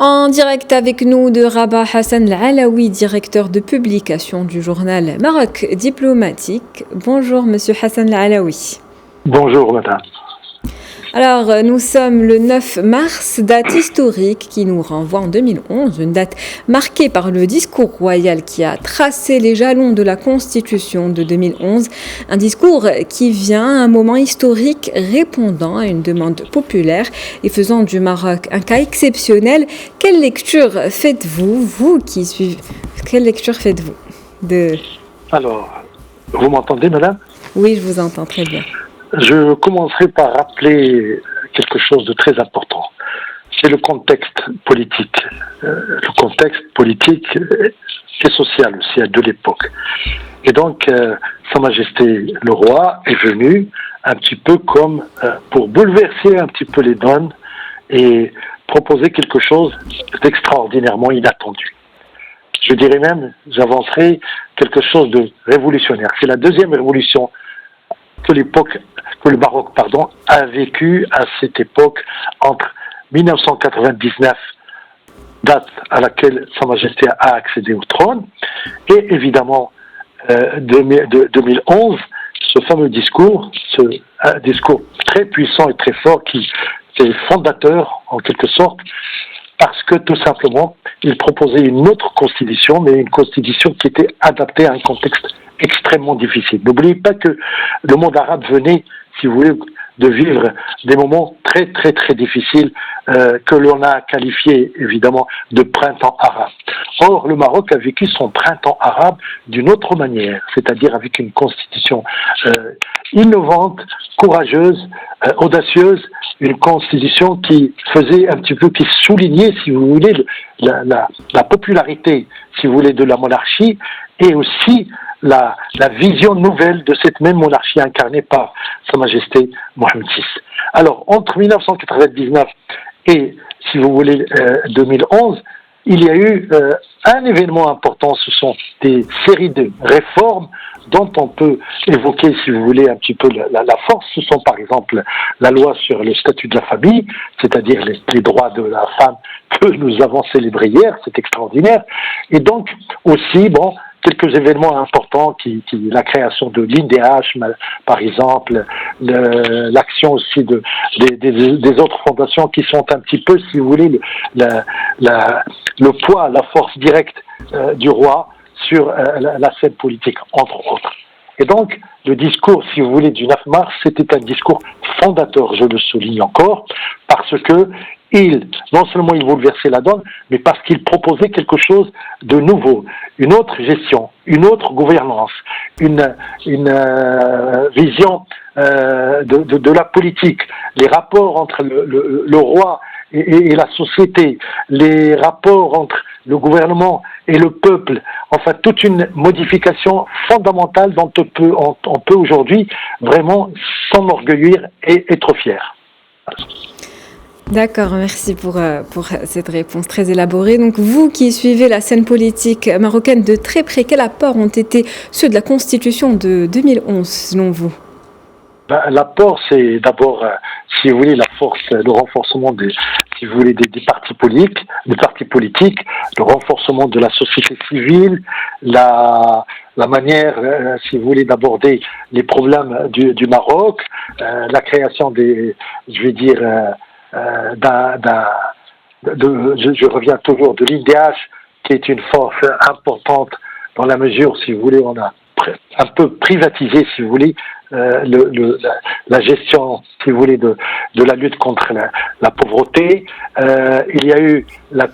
En direct avec nous de Rabat Hassan Al-Alaoui, directeur de publication du journal Maroc Diplomatique. Bonjour Monsieur Hassan Al-Alaoui. Bonjour madame. Alors, nous sommes le 9 mars, date historique qui nous renvoie en 2011, une date marquée par le discours royal qui a tracé les jalons de la Constitution de 2011. Un discours qui vient à un moment historique répondant à une demande populaire et faisant du Maroc un cas exceptionnel. Quelle lecture faites-vous, vous qui suivez, quelle lecture faites-vous de... Alors, vous m'entendez madame ? Oui, je vous entends très bien. Je commencerai par rappeler quelque chose de très important. C'est le contexte politique. Le contexte politique et social aussi de l'époque. Et donc, Sa Majesté le Roi est venu un petit peu comme pour bouleverser un petit peu les donnes et proposer quelque chose d'extraordinairement inattendu. Je dirais même, j'avancerai quelque chose de révolutionnaire. C'est la deuxième révolution que le Maroc a vécu à cette époque entre 1999, date à laquelle Sa Majesté a accédé au trône, et évidemment 2011, ce fameux discours, un discours très puissant et très fort qui est fondateur en quelque sorte, parce que tout simplement, il proposait une autre constitution, mais une constitution qui était adaptée à un contexte extrêmement difficile. N'oubliez pas que le monde arabe venait, si vous voulez, de vivre des moments très très très difficiles que l'on a qualifiés évidemment de printemps arabe. Or, le Maroc a vécu son printemps arabe d'une autre manière, c'est-à-dire avec une constitution innovante, courageuse, audacieuse, une constitution qui faisait un petit peu, qui soulignait, si vous voulez, la popularité, si vous voulez, de la monarchie et aussi la vision nouvelle de cette même monarchie incarnée par Sa Majesté Mohamed VI. Alors, entre 1999 et, si vous voulez, 2011, il y a eu un événement important, ce sont des séries de réformes dont on peut évoquer, si vous voulez, un petit peu la force. Ce sont par exemple la loi sur le statut de la famille, c'est-à-dire les droits de la femme que nous avons célébrés hier, c'est extraordinaire. Et donc aussi, quelques événements importants la création de l'INDH, par exemple, l'action aussi des autres fondations qui sont un petit peu, si vous voulez, le poids, la force directe du roi sur la scène politique, entre autres. Et donc, le discours, si vous voulez, du 9 mars, c'était un discours fondateur, je le souligne encore, parce que non seulement il bouleversait la donne, mais parce qu'il proposait quelque chose de nouveau, une autre gestion, une autre gouvernance, une vision de la politique, les rapports entre le roi et la société, les rapports entre le gouvernement et le peuple, enfin toute une modification fondamentale dont on peut aujourd'hui vraiment s'enorgueillir et être fier. D'accord, merci pour cette réponse très élaborée. Donc vous qui suivez la scène politique marocaine de très près, quels apports ont été ceux de la Constitution de 2011 selon vous ? L'apport, c'est d'abord, si vous voulez, la force, le renforcement des partis politiques, le renforcement de la société civile, la manière, si vous voulez, d'aborder les problèmes du Maroc, la création je reviens toujours de l'INDH, qui est une force importante dans la mesure, si vous voulez, on a un peu privatisé, si vous voulez, la gestion, si vous voulez, de la lutte contre la pauvreté. Il y a eu la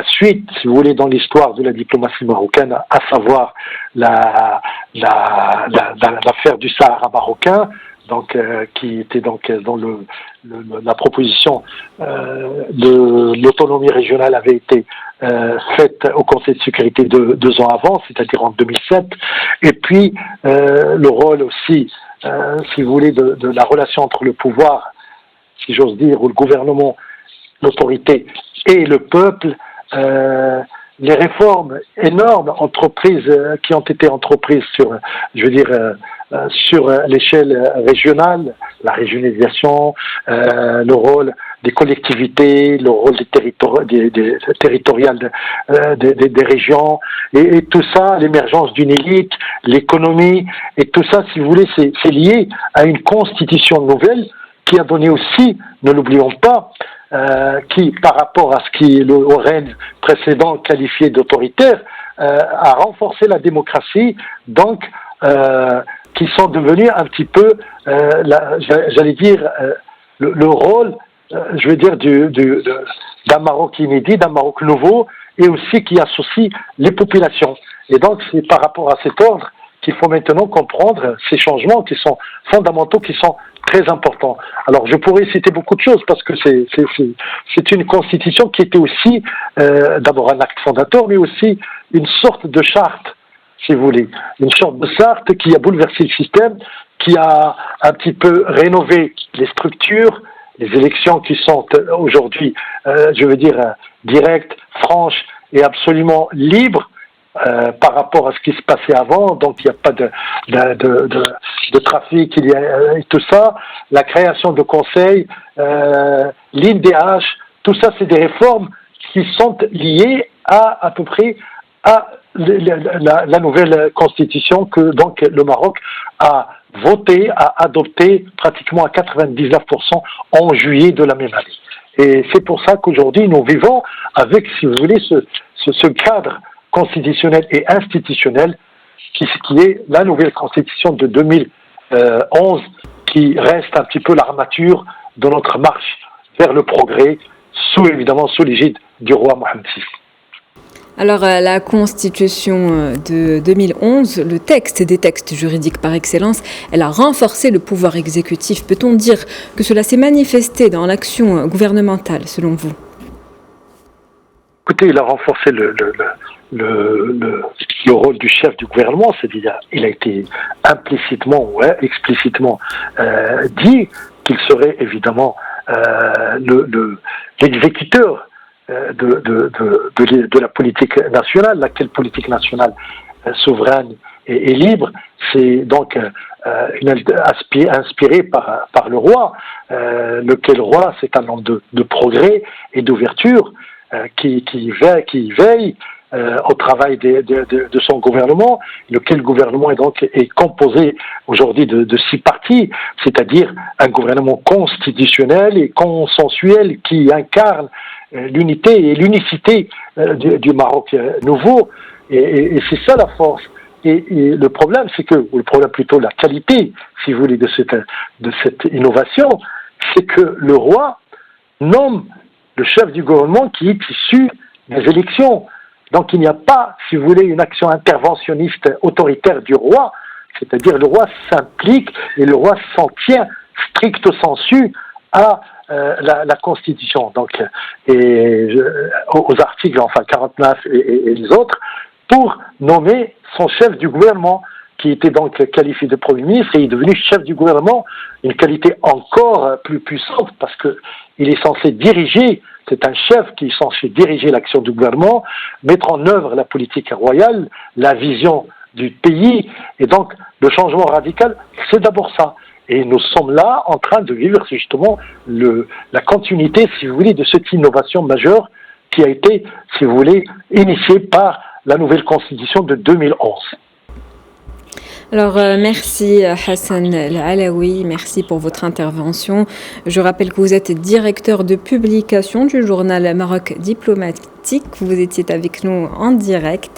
suite, si vous voulez, dans l'histoire de la diplomatie marocaine, à savoir l'affaire du Sahara marocain, donc qui était donc dans la proposition de l'autonomie régionale avait été faite au Conseil de sécurité 2 ans avant, c'est-à-dire en 2007, et puis le rôle aussi, si vous voulez, de la relation entre le pouvoir, si j'ose dire, ou le gouvernement, l'autorité et le peuple, les réformes énormes qui ont été entreprises sur l'échelle régionale, la régionalisation, le rôle des collectivités, le rôle des territoriales des régions, et tout ça, l'émergence d'une élite, l'économie, et tout ça, si vous voulez, c'est lié à une constitution nouvelle qui a donné aussi, ne l'oublions pas, qui, par rapport à ce qui le règne précédent qualifié d'autoritaire, a renforcé la démocratie, donc qui sont devenus un petit peu, j'allais dire, le rôle, d'un Maroc inédit, d'un Maroc nouveau, et aussi qui associe les populations. Et donc, c'est par rapport à cet ordre qu'il faut maintenant comprendre ces changements qui sont fondamentaux, qui sont très importants. Alors, je pourrais citer beaucoup de choses parce que c'est une constitution qui était aussi d'abord un acte fondateur, mais aussi une sorte de charte, si vous voulez. Une sorte de charte qui a bouleversé le système, qui a un petit peu rénové les structures, les élections qui sont aujourd'hui, directes, franches et absolument libres, par rapport à ce qui se passait avant, donc il n'y a pas de trafic, et tout ça, la création de conseils, l'INDH, tout ça c'est des réformes qui sont liées à peu près à la nouvelle constitution que donc le Maroc a voté, a adopté pratiquement à 99% en juillet de la même année. Et c'est pour ça qu'aujourd'hui nous vivons avec, si vous voulez, ce cadre constitutionnel et institutionnel qui est la nouvelle constitution de 2011 qui reste un petit peu l'armature de notre marche vers le progrès évidemment sous l'égide du roi Mohamed VI. Alors, la Constitution de 2011, le texte des textes juridiques par excellence, elle a renforcé le pouvoir exécutif. Peut-on dire que cela s'est manifesté dans l'action gouvernementale, selon vous ? Écoutez, il a renforcé le rôle du chef du gouvernement, c'est-à-dire il a été implicitement ou explicitement dit qu'il serait évidemment l'exécuteur de la politique nationale. Laquelle politique nationale souveraine et libre, c'est donc inspiré par le roi, lequel roi c'est un homme de progrès et d'ouverture, qui veille au travail de son gouvernement, lequel gouvernement est composé aujourd'hui de 6 partis, c'est-à-dire un gouvernement constitutionnel et consensuel qui incarne l'unité et l'unicité du Maroc nouveau, et c'est ça la force. Et le problème, plutôt la qualité, si vous voulez, de cette innovation, c'est que le roi nomme le chef du gouvernement qui est issu des élections. Donc il n'y a pas, si vous voulez, une action interventionniste autoritaire du roi, c'est-à-dire le roi s'implique et le roi s'en tient stricto sensu à la Constitution, donc aux articles 49 et les autres, pour nommer son chef du gouvernement, qui était donc qualifié de Premier ministre, et il est devenu chef du gouvernement, une qualité encore plus puissante, parce que il est censé diriger, c'est un chef qui est censé diriger l'action du gouvernement, mettre en œuvre la politique royale, la vision du pays, et donc le changement radical, c'est d'abord ça. Et nous sommes là en train de vivre justement la continuité, si vous voulez, de cette innovation majeure qui a été, si vous voulez, initiée par la nouvelle constitution de 2011. Alors, merci Hassan El Alaoui, merci pour votre intervention. Je rappelle que vous êtes directeur de publication du journal Maroc Diplomatique. Vous étiez avec nous en direct.